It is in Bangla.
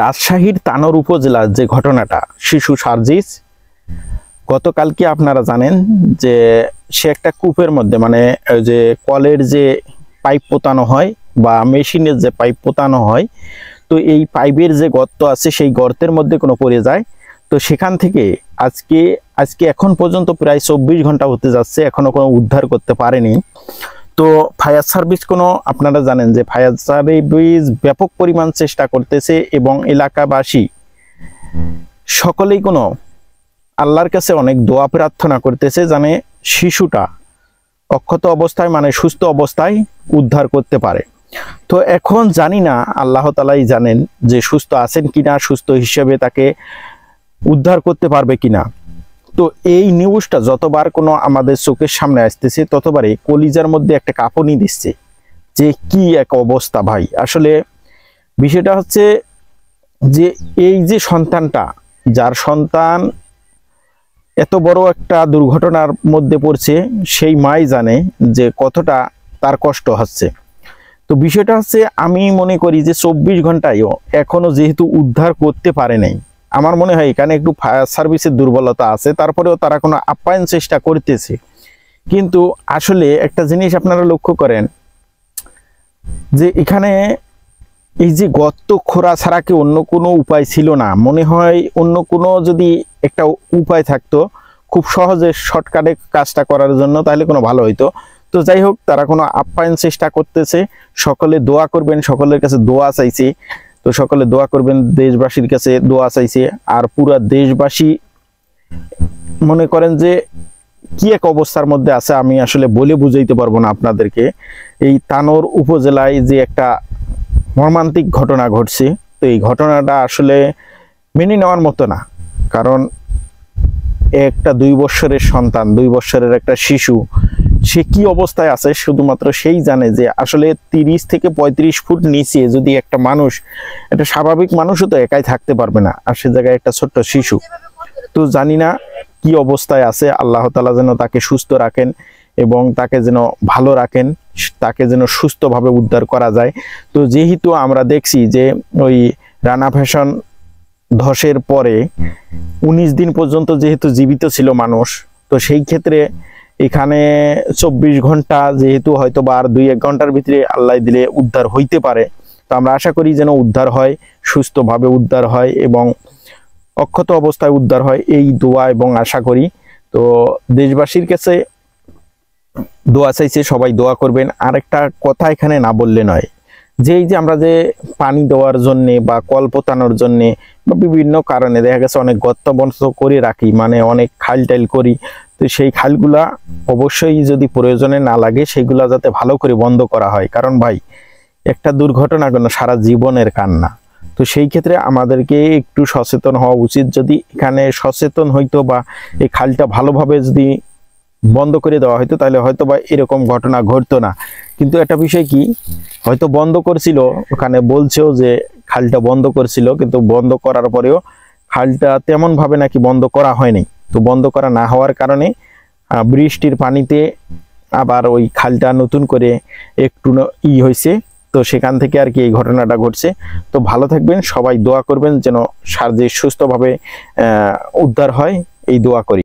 রাজশাহীর তানোর উপজেলার যে ঘটনাটা, শিশু সার্জিস গতকালকে আপনারা জানেন যে সে একটা কূপের মধ্যে, মানে যে কলের যে পাইপ পোতানো হয় বা মেশিনের যে পাইপ পোতানো হয়, তো এই পাইপের যে গর্ত আছে সেই গর্তের মধ্যে কোনো পড়ে যায়। তো সেখান থেকে আজকে এখন পর্যন্ত প্রায় 24 ঘন্টা হতে যাচ্ছে, এখনো কোনো উদ্ধার করতে পারেনি। তো ফায়ার সার্ভিস আপনারা জানেন যে ফায়ার সার্ভিস ব্যাপক পরিমাণ চেষ্টা করতেছে এবং এলাকাবাসী সকলেই আল্লাহর কাছে অনেক দোয়া প্রার্থনা করতেছে জানে শিশুটা অক্ষত অবস্থায়, মানে সুস্থ অবস্থায় উদ্ধার করতে পারে। তো এখন জানি না, আল্লাহ তাআলাই জানেন যে সুস্থ আছেন কিনা, সুস্থ হিসেবে তাকে উদ্ধার করতে পারবে কিনা। তো এই নিউজটা যতবার আমাদের চোখের সামনে আসতেছে ততবারই কলিজার মধ্যে একটা কাঁপুনি দিচ্ছে যে কি এক অবস্থা ভাই। আসলে বিষয়টা হচ্ছে যে এই যে সন্তানটা, যার সন্তান এত বড় একটা দুর্ঘটনার মধ্যে পড়ছে, সেই মাই জানে যে কতটা তার কষ্ট হচ্ছে। তো বিষয়টা হচ্ছে, আমি মনে করি যে 24 ঘন্টায়ও এখনো যেহেতু উদ্ধার করতে পারে নাই, আমার মনে হয় এখানে একটু ফায়ার সার্ভিসের দুর্বলতা আছে। তারপরেও তারা আপ্যায়ন চেষ্টা করতেছে। কিন্তু আসলে একটা জিনিস আপনারা লক্ষ্য করেন যে এখানে এই যে গর্ত খোঁড়া ছাড়া কি অন্য কোনো উপায় ছিল না? মনে হয় অন্য কোনো যদি একটা উপায় থাকতো খুব সহজে শর্টকাটে কাজটা করার জন্য, তাহলে ভালো হইতো। তো যাই হোক, তারা আপ্যায়ন চেষ্টা করতেছে। সকলে দোয়া করবেন, সকলের কাছে দোয়া চাইছে। তো সকলে দোয়া করবেন, দেশবাসীর কাছে দোয়া চাইছে। আর পুরা দেশবাসী মনে করেন যে কি এক অবস্থার মধ্যে আছে, আমি আসলে বলে বুঝাইতে পারবো না আপনাদেরকে। এই তানোর উপজেলায় যে একটা মর্মান্তিক ঘটনা ঘটছে, তো এই ঘটনাটা আসলে মেনে নেওয়ার মতো না। কারণ একটা 2 বছরের সন্তান, 2 বছরের একটা শিশু, সে কি অবস্থায় আছে শুধুমাত্র সেই জানে। যে আসলে 30 থেকে 35 ফুট নিচে যদি একটা মানুষ, একটা স্বাভাবিক মানুষও তো একাই থাকতে পারবে না, আর সে জায়গায় একটা ছোট্ট শিশু। তো জানি না কি অবস্থায় আছে। আল্লাহ তাআলা যেন তাকে সুস্থ রাখেন এবং তাকে যেন ভালো রাখেন, তাকে যেন সুস্থভাবে উদ্ধার করা যায়। তো যেহেতু আমরা দেখছি যে ওই রানা ফ্যাশন ধসের পরে 19 দিন পর্যন্ত যেহেতু জীবিত ছিল মানুষ, তো সেই ক্ষেত্রে এখানে 24 ঘন্টা যেহেতু হয়তো বা আর 2-1 ঘন্টার ভিতরে আল্লাহ দিলে উদ্ধার হইতে পারে। তো আমরা আশা করি যেন উদ্ধার হয়, সুস্থভাবে উদ্ধার হয় এবং অক্ষত অবস্থায় উদ্ধার হয়, এই দোয়া এবং আশা করি। তো দেশবাসীর কাছে দোয়া চাইছে, সবাই দোয়া করবেন। আর একটা কথা এখানে না বললে নয়, যে এই যে আমরা যে পানি দেওয়ার জন্যে বা কল পোতানোর জন্যে বা বিভিন্ন কারণে দেখা গেছে অনেক গর্ত বন্ধ করে রাখি, মানে অনেক খাল টাইল করি। তো সেই খালগুলা অবশ্যই যদি প্রয়োজনে না লাগে সেগুলা যাতে ভালো করে বন্ধ করা হয়। কারণ ভাই, একটা দুর্ঘটনা সারা জীবনের কান্না। তো সেই ক্ষেত্রে আমাদেরকে একটু সচেতন হওয়া উচিত। যদি এখানে সচেতন হইতো বা এই খালটা ভালোভাবে যদি বন্ধ করে দেওয়া হয়তো, তাহলে হয়তো বা এরকম ঘটনা ঘটতো না। কিন্তু একটা বিষয় কি, হয়তো বন্ধ করছিল, ওখানে বলছেও যে খালটা বন্ধ করছিল, কিন্তু বন্ধ করার পরেও খালটা তেমন ভাবে নাকি বন্ধ করা হয়নি। তো বন্ধ করা না হওয়ার কারণে বৃষ্টির পানিতে আবার ওই খালটা নতুন করে একটু হয়েছে। তো সেখান থেকে আর কি এই ঘটনাটা ঘটছে। তো ভালো থাকবেন, সবাই দোয়া করবেন যেন সার্জিস সুস্থভাবে উদ্ধার হয়, এই দোয়া করি।